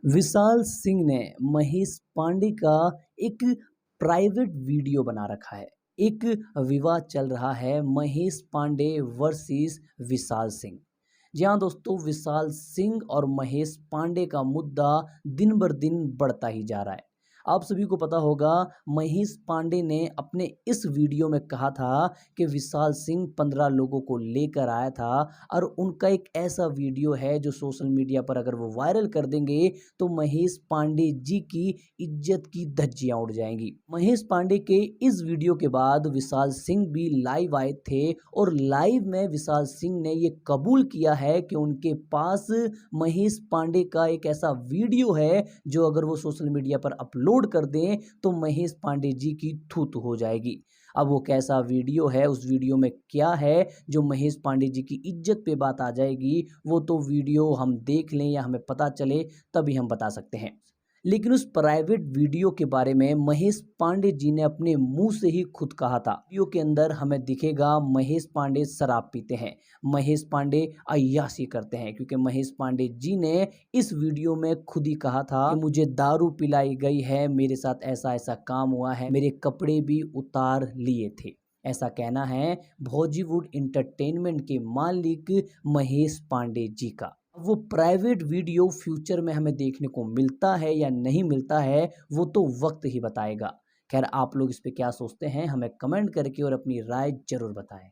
विशाल सिंह ने महेश पांडे का एक प्राइवेट वीडियो बना रखा है। एक विवाद चल रहा है महेश पांडे वर्सेस विशाल सिंह। जी हाँ दोस्तों, विशाल सिंह और महेश पांडे का मुद्दा दिन बर दिन बढ़ता ही जा रहा है। आप सभी को पता होगा, महेश पांडे ने अपने इस वीडियो में कहा था कि विशाल सिंह 15 लोगों को लेकर आया था और उनका एक ऐसा वीडियो है जो सोशल मीडिया पर अगर वो वायरल कर देंगे तो महेश पांडे जी की इज्जत की धज्जियां उड़ जाएंगी। महेश पांडे के इस वीडियो के बाद विशाल सिंह भी लाइव आए थे और लाइव में विशाल सिंह ने ये कबूल किया है कि उनके पास महेश पांडे का एक ऐसा वीडियो है जो अगर वो सोशल मीडिया पर अपलोड कर दें तो महेश पांडे जी की थू-थू हो जाएगी। अब वो कैसा वीडियो है, उस वीडियो में क्या है जो महेश पांडे जी की इज्जत पे बात आ जाएगी, वो तो वीडियो हम देख लें या हमें पता चले तभी हम बता सकते हैं। लेकिन उस प्राइवेट वीडियो के बारे में महेश पांडे जी ने अपने मुंह से ही खुद कहा था। वीडियो के अंदर हमें दिखेगा महेश पांडे शराब पीते हैं, महेश पांडे अय्याशी करते हैं, क्योंकि महेश पांडे जी ने इस वीडियो में खुद ही कहा था कि मुझे दारू पिलाई गई है, मेरे साथ ऐसा ऐसा काम हुआ है, मेरे कपड़े भी उतार लिए थे। ऐसा कहना है बॉलीवुड इंटरटेनमेंट के मालिक महेश पांडे जी का। अब वो प्राइवेट वीडियो फ्यूचर में हमें देखने को मिलता है या नहीं मिलता है, वो तो वक्त ही बताएगा। खैर, आप लोग इस पे क्या सोचते हैं, हमें कमेंट करके और अपनी राय जरूर बताएं।